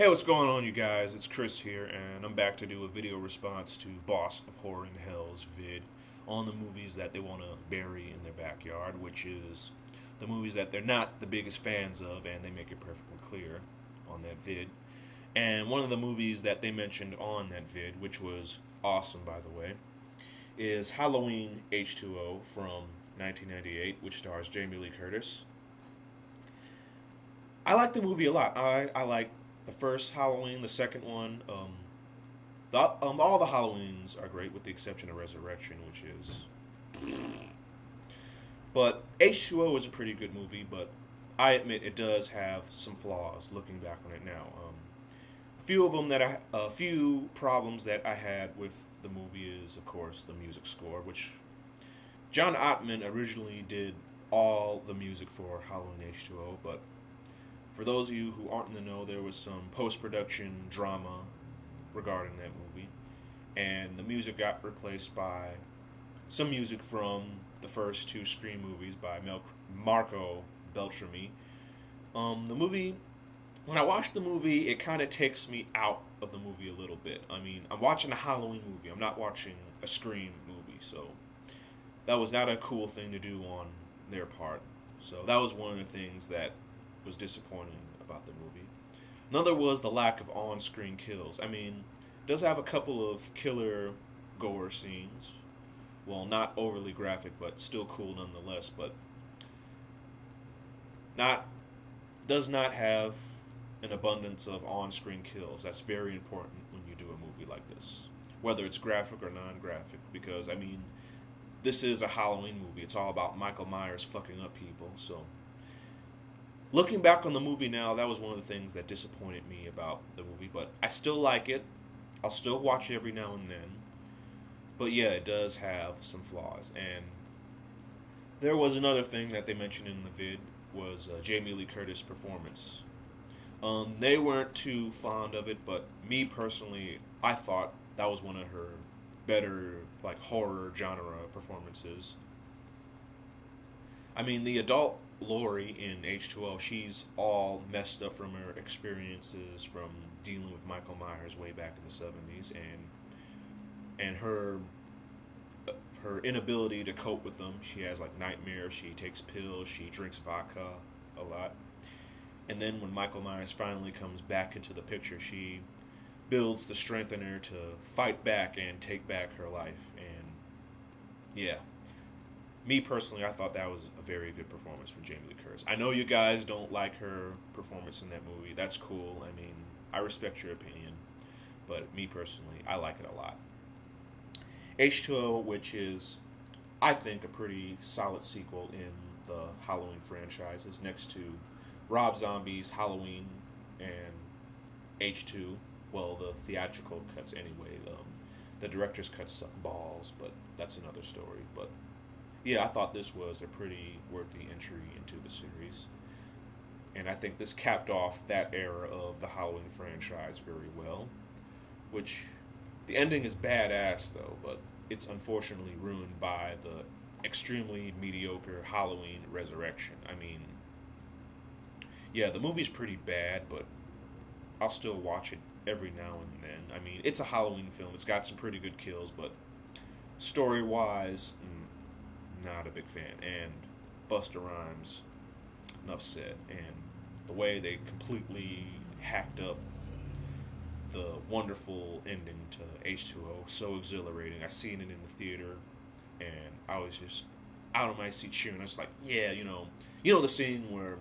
Hey, what's going on, you guys? It's Chris here, and I'm back to do a video response to Boss of Horror and Hell's vid on the movies that they want to bury in their backyard, which is the movies that they're not the biggest fans of, and they make it perfectly clear on that vid. And one of the movies that they mentioned on that vid, which was awesome, by the way, is Halloween H2O from 1998, which stars Jamie Lee Curtis. I like the movie a lot. I like the first Halloween, the second one. All the Halloweens are great, with the exception of Resurrection, which is. But H2O is a pretty good movie, but I admit it does have some flaws. Looking back on it now, a few problems that I had with the movie is, of course, the music score, which John Ottman originally did all the music for Halloween H2O, but for those of you who aren't in the know, there was some post-production drama regarding that movie, and the music got replaced by some music from the first two Scream movies by Marco Beltrami. The movie, when I watch the movie, it kind of takes me out of the movie a little bit. I mean, I'm watching a Halloween movie. I'm not watching a Scream movie, so that was not a cool thing to do on their part. So that was one of the things that was disappointing about the movie. Another was the lack of on-screen kills. I mean, it does have a couple of killer gore scenes. Well, not overly graphic, but still cool nonetheless. But not does not have an abundance of on-screen kills. That's very important when you do a movie like this, whether it's graphic or non-graphic. Because I mean, this is a Halloween movie. It's all about Michael Myers fucking up people. So, looking back on the movie now, that was one of the things that disappointed me about the movie, but I still like it. I'll still watch it every now and then. But yeah, it does have some flaws. And there was another thing that they mentioned in the vid was Jamie Lee Curtis' performance. They weren't too fond of it, but me personally, I thought that was one of her better, like, horror genre performances. I mean, the adult Lori in H2O, she's all messed up from her experiences from dealing with Michael Myers way back in the 70s, and her inability to cope with them. She has like nightmares, she takes pills, she drinks vodka a lot. And then when Michael Myers finally comes back into the picture, she builds the strength in her to fight back and take back her life. And yeah, me personally, I thought that was a very good performance from Jamie Lee Curtis. I know you guys don't like her performance in that movie. That's cool. I mean, I respect your opinion. But me personally, I like it a lot. H2O, which is, I think, a pretty solid sequel in the Halloween franchises, next to Rob Zombie's Halloween and H2. Well, the theatrical cuts anyway. The director's cuts suck balls, but that's another story. But yeah, I thought this was a pretty worthy entry into the series. And I think this capped off that era of the Halloween franchise very well. Which, the ending is badass though, but it's unfortunately ruined by the extremely mediocre Halloween Resurrection. I mean, yeah, the movie's pretty bad, but I'll still watch it every now and then. I mean, it's a Halloween film. It's got some pretty good kills, but story-wise, not a big fan. And Busta Rhymes, enough said. And the way they completely hacked up the wonderful ending to H2O, so exhilarating. I seen it in the theater, and I was just out of my seat cheering. I was like, yeah, the scene where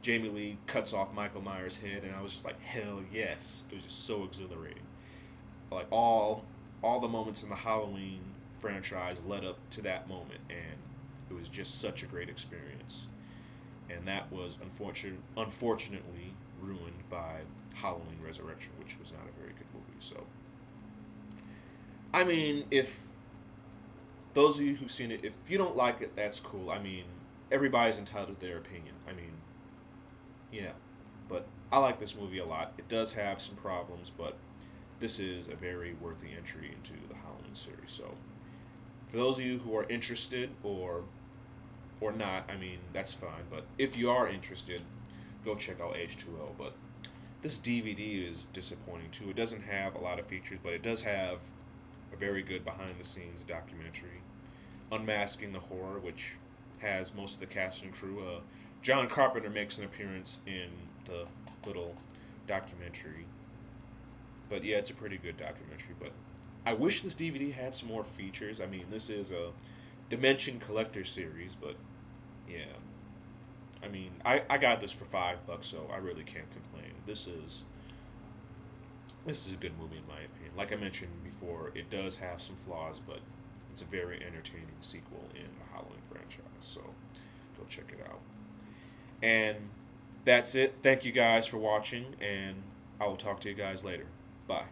Jamie Lee cuts off Michael Myers' head, and I was just like, hell yes. It was just so exhilarating. Like all the moments in the Halloween franchise led up to that moment, and it was just such a great experience. And that was unfortunately ruined by Halloween Resurrection, which was not a very good movie. So, I mean, if those of you who've seen it, if you don't like it, that's cool. I mean, everybody's entitled to their opinion. I mean, yeah. But I like this movie a lot. It does have some problems, but this is a very worthy entry into the Halloween series. So, for those of you who are interested or not, I mean, that's fine. But if you are interested, go check out H2O. But this DVD is disappointing too. It doesn't have a lot of features, but it does have a very good behind-the-scenes documentary, Unmasking the Horror, which has most of the cast and crew. John Carpenter makes an appearance in the little documentary. But yeah, it's a pretty good documentary. But I wish this DVD had some more features. I mean, this is a Dimension Collector series, but yeah. I mean, I got this for $5, so I really can't complain. This is a good movie in my opinion. Like I mentioned before, it does have some flaws, but it's a very entertaining sequel in the Halloween franchise. So go check it out. And that's it. Thank you guys for watching, and I will talk to you guys later. Bye.